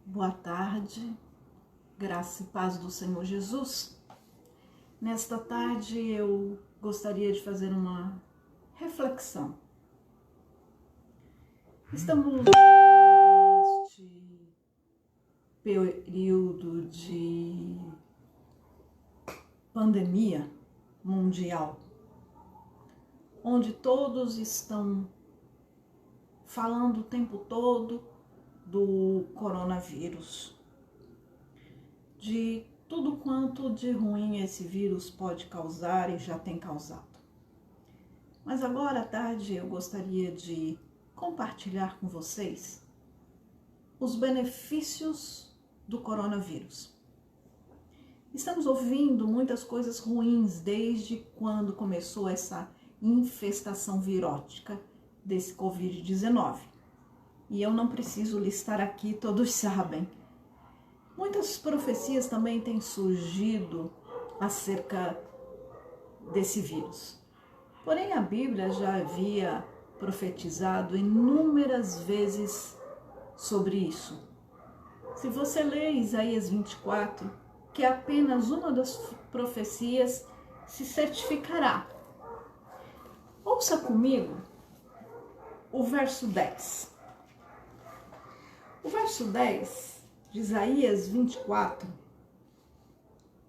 Boa tarde, graça e paz do Senhor Jesus. Nesta tarde eu gostaria de fazer uma reflexão. Estamos neste período de pandemia mundial, onde todos estão falando o tempo todo do coronavírus, de tudo quanto de ruim esse vírus pode causar e já tem causado. Mas agora à tarde eu gostaria de compartilhar com vocês os benefícios do coronavírus. Estamos ouvindo muitas coisas ruins desde quando começou essa infestação virótica desse Covid-19. E eu não preciso listar aqui, todos sabem. Muitas profecias também têm surgido acerca desse vírus. Porém, a Bíblia já havia profetizado inúmeras vezes sobre isso. Se você ler Isaías 24, que é apenas uma das profecias, se certificará. Ouça comigo o verso 10. O verso 10 de Isaías 24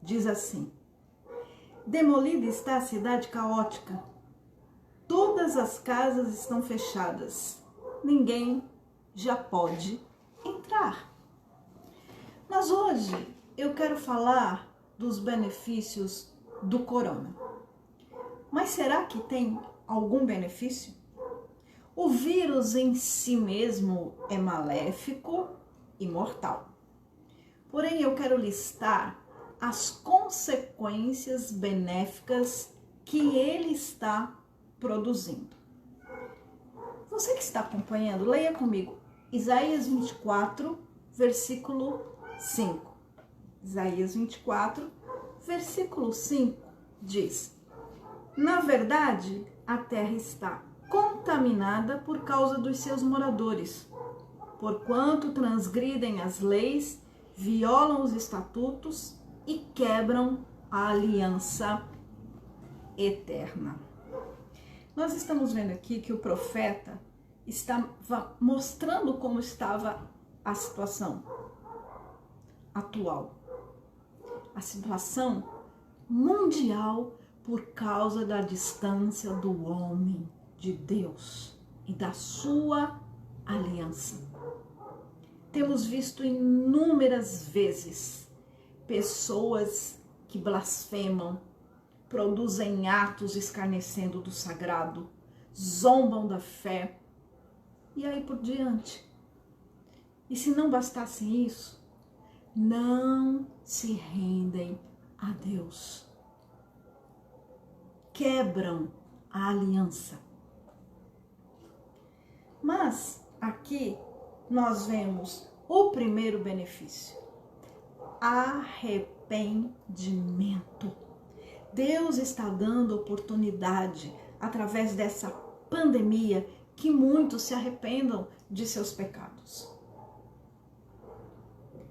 diz assim: demolida está a cidade caótica, todas as casas estão fechadas, ninguém já pode entrar. Mas hoje eu quero falar dos benefícios do corona. Mas será que tem algum benefício? O vírus em si mesmo é maléfico e mortal. Porém, eu quero listar as consequências benéficas que ele está produzindo. Você que está acompanhando, leia comigo Isaías 24, versículo 5. Isaías 24, versículo 5 diz: na verdade, a terra está contaminada por causa dos seus moradores, porquanto transgridem as leis, violam os estatutos e quebram a aliança eterna. Nós estamos vendo aqui que o profeta estava mostrando como estava a situação atual, a situação mundial por causa da distância do homem de Deus e da sua aliança. Temos visto inúmeras vezes pessoas que blasfemam, produzem atos escarnecendo do sagrado, zombam da fé e aí por diante. E se não bastasse isso, não se rendem a Deus. Quebram a aliança. Mas aqui nós vemos o primeiro benefício: arrependimento. Deus está dando oportunidade através dessa pandemia que muitos se arrependam de seus pecados.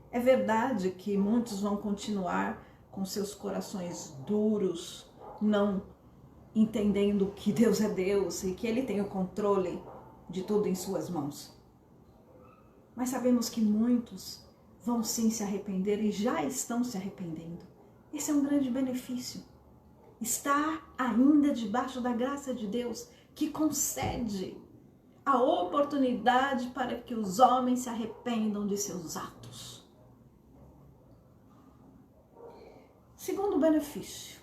É verdade que muitos vão continuar com seus corações duros, não entendendo que Deus é Deus e que Ele tem o controle de tudo em suas mãos. Mas sabemos que muitos vão sim se arrepender e já estão se arrependendo. Esse é um grande benefício. Estar ainda debaixo da graça de Deus, que concede a oportunidade para que os homens se arrependam de seus atos. Segundo benefício,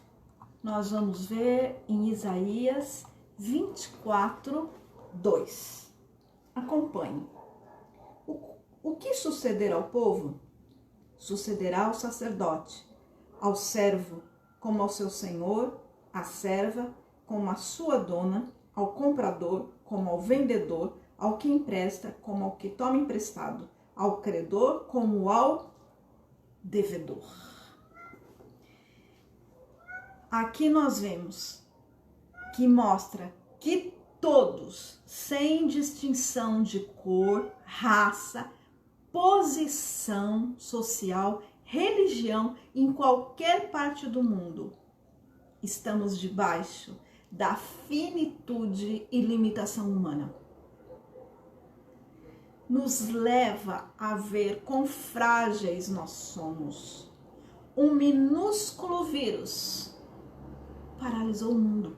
nós vamos ver em Isaías 24, 2. Acompanhe. O que sucederá ao povo? Sucederá ao sacerdote, ao servo como ao seu senhor, à serva como à sua dona, ao comprador como ao vendedor, ao que empresta como ao que toma emprestado, ao credor como ao devedor. Aqui nós vemos que mostra que todos, sem distinção de cor, raça, posição social, religião, em qualquer parte do mundo. Estamos debaixo da finitude e limitação humana. Nos leva a ver quão frágeis nós somos. Um minúsculo vírus paralisou o mundo.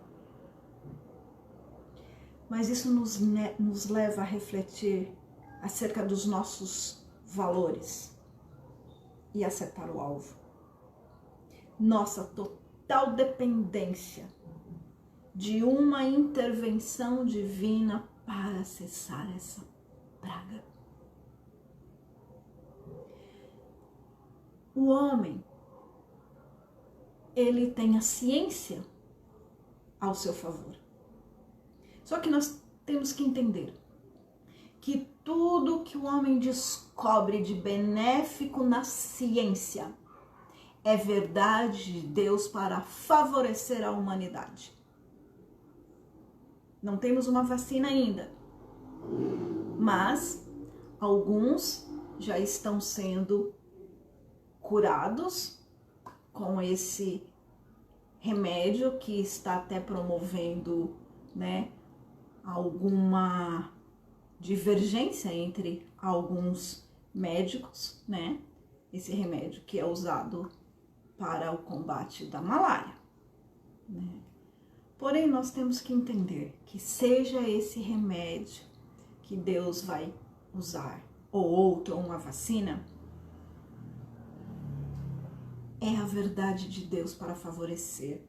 Mas isso nos leva a refletir acerca dos nossos valores e acertar o alvo. Nossa total dependência de uma intervenção divina para cessar essa praga. O homem, ele tem a ciência ao seu favor. Só que nós temos que entender que tudo que o homem descobre de benéfico na ciência é verdade de Deus para favorecer a humanidade. Não temos uma vacina ainda, mas alguns já estão sendo curados com esse remédio que está até promovendo, alguma divergência entre alguns médicos, esse remédio que é usado para o combate da malária, Porém, nós temos que entender que seja esse remédio que Deus vai usar, ou outro, ou uma vacina, é a verdade de Deus para favorecer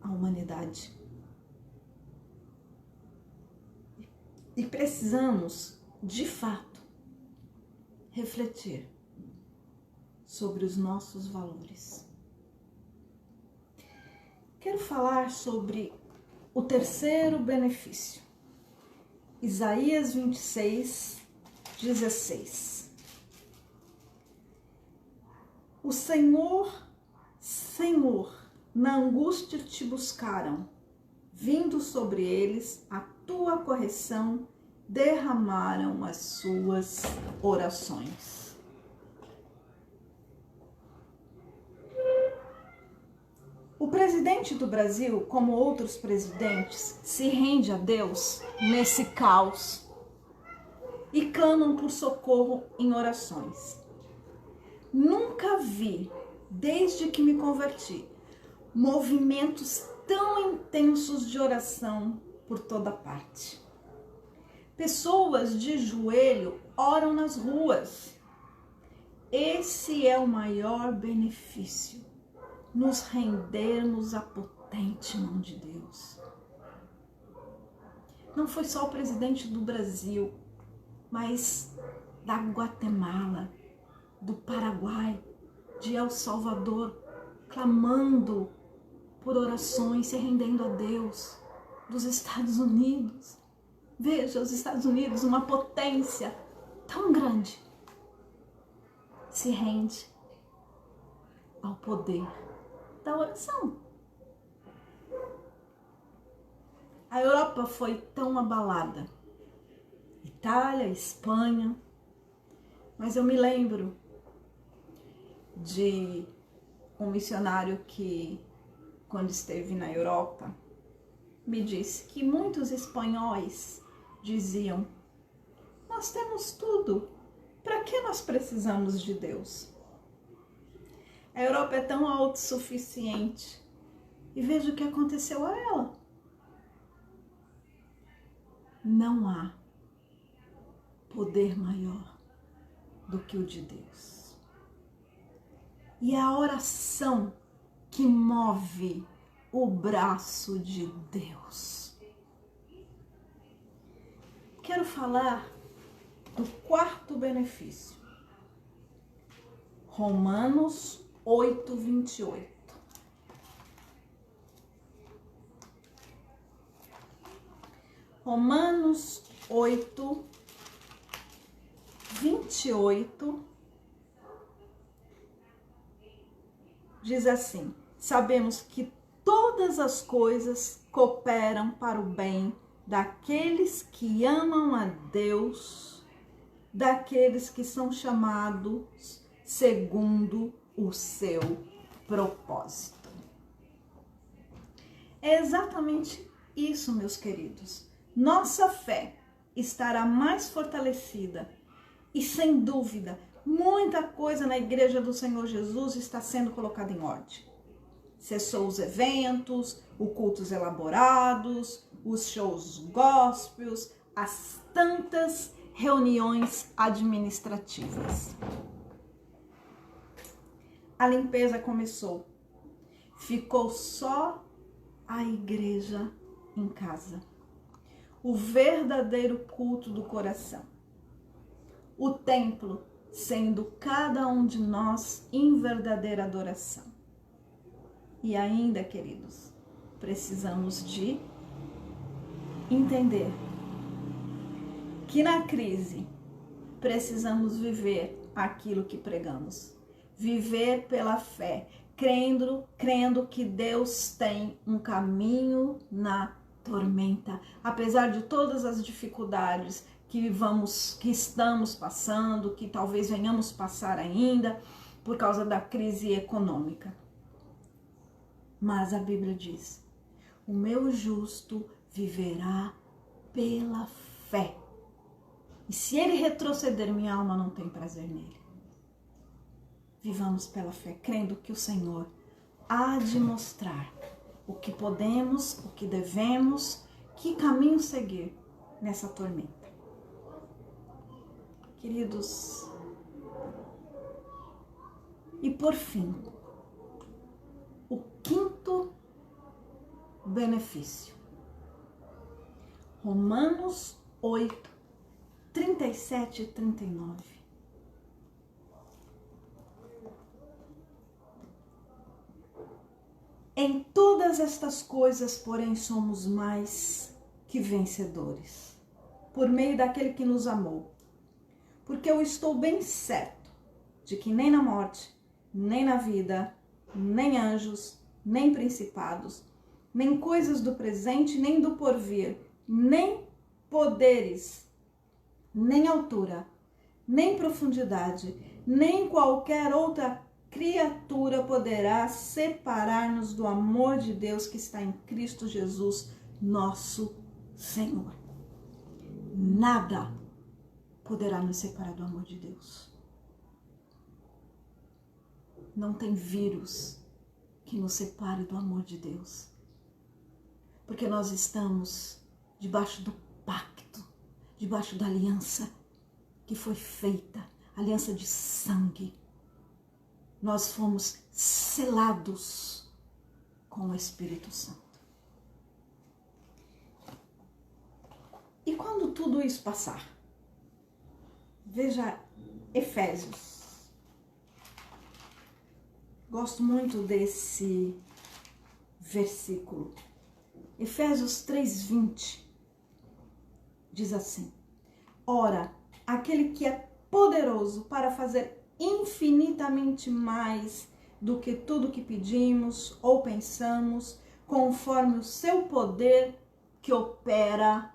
a humanidade. E precisamos, de fato, refletir sobre os nossos valores. Quero falar sobre o terceiro benefício. Isaías 26, 16. O Senhor, na angústia te buscaram, vindo sobre eles a tua correção, derramaram as suas orações. O presidente do Brasil, como outros presidentes, se rende a Deus nesse caos e clamam por socorro em orações. Nunca vi, desde que me converti, movimentos tão intensos de oração por toda parte. Pessoas de joelho oram nas ruas. Esse é o maior benefício, nos rendermos à potente mão de Deus. Não foi só o presidente do Brasil, mas da Guatemala, do Paraguai, de El Salvador, clamando por orações, se rendendo a Deus, dos Estados Unidos. Veja, os Estados Unidos, uma potência tão grande, se rende ao poder da oração. A Europa foi tão abalada, Itália, Espanha, mas eu me lembro de um missionário que, quando esteve na Europa, me disse que muitos espanhóis diziam: nós temos tudo, para que nós precisamos de Deus? A Europa é tão autossuficiente. E veja o que aconteceu a ela. Não há poder maior do que o de Deus. E é a oração que move o braço de Deus. Quero falar do quarto benefício. Romanos 8, 28. Romanos 8, 28 diz assim: sabemos que todas as coisas cooperam para o bem daqueles que amam a Deus daqueles que são chamados segundo o seu propósito. É exatamente isso, meus queridos. Nossa fé estará mais fortalecida e, sem dúvida, muita coisa na Igreja do Senhor Jesus está sendo colocada em ordem. Cessou os eventos, os cultos elaborados, os shows gospels, as tantas reuniões administrativas. A limpeza começou. Ficou só a igreja em casa. O verdadeiro culto do coração. O templo sendo cada um de nós em verdadeira adoração. E ainda, queridos, precisamos de entender que na crise precisamos viver aquilo que pregamos. Viver pela fé, crendo que Deus tem um caminho na tormenta. Apesar de todas as dificuldades que estamos passando, que talvez venhamos passar ainda por causa da crise econômica. Mas a Bíblia diz: o meu justo viverá pela fé. E se ele retroceder, minha alma não tem prazer nele. Vivamos pela fé, crendo que o Senhor há de mostrar o que podemos, o que devemos, que caminho seguir nessa tormenta. Queridos, e por fim, o quinto benefício. Romanos 8, 37 e 39. Em todas estas coisas, porém, somos mais que vencedores, por meio daquele que nos amou. Porque eu estou bem certo de que nem na morte, nem na vida, nem anjos, nem principados, nem coisas do presente, nem do porvir, nem poderes, nem altura, nem profundidade, nem qualquer outra criatura poderá separar-nos do amor de Deus que está em Cristo Jesus, nosso Senhor. Nada poderá nos separar do amor de Deus. Não tem vírus que nos separe do amor de Deus. Porque nós estamos debaixo do pacto, debaixo da aliança que foi feita, aliança de sangue. Nós fomos selados com o Espírito Santo. E quando tudo isso passar, veja Efésios. Gosto muito desse versículo. Efésios 3:20 diz assim: ora, aquele que é poderoso para fazer infinitamente mais do que tudo que pedimos ou pensamos, conforme o seu poder que opera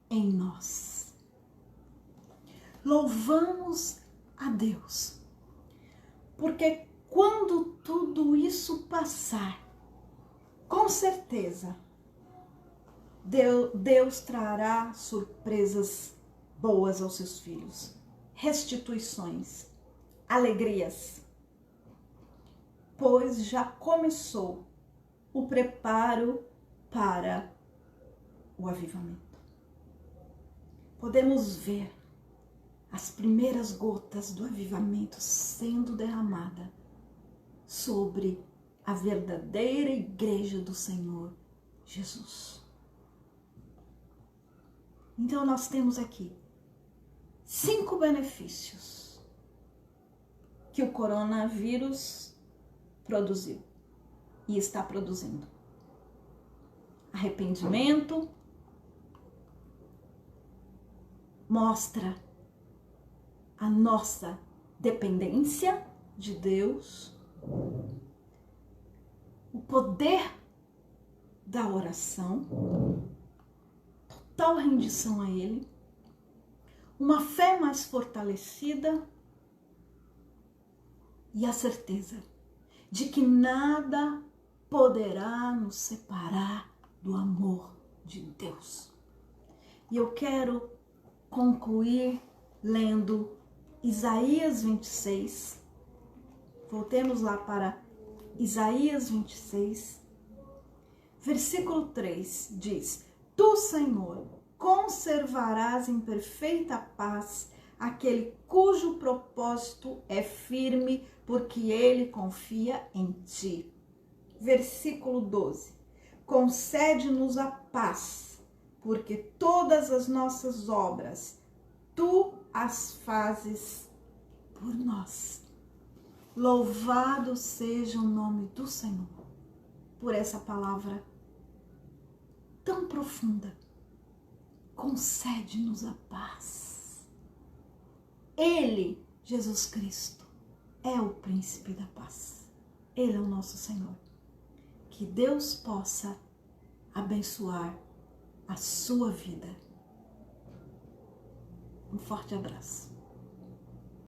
em nós. Louvamos a Deus, porque quando tudo isso passar, com certeza, Deus trará surpresas boas aos seus filhos, restituições, alegrias, pois já começou o preparo para o avivamento. Podemos ver as primeiras gotas do avivamento sendo derramada sobre a verdadeira igreja do Senhor Jesus. Então nós temos aqui 5 benefícios que o coronavírus produziu e está produzindo. Arrependimento mostra a nossa dependência de Deus, o poder da oração, total rendição a Ele, uma fé mais fortalecida e a certeza de que nada poderá nos separar do amor de Deus. E eu quero concluir lendo Isaías 26. Voltemos lá para Isaías 26, versículo 3, diz: Tu, Senhor, conservarás em perfeita paz aquele cujo propósito é firme, porque ele confia em ti. Versículo 12: Concede-nos a paz, porque todas as nossas obras tu as fazes por nós. Louvado seja o nome do Senhor por essa palavra tão profunda. Concede-nos a paz. Ele, Jesus Cristo, é o príncipe da paz. Ele é o nosso Senhor. Que Deus possa abençoar a sua vida. Um forte abraço.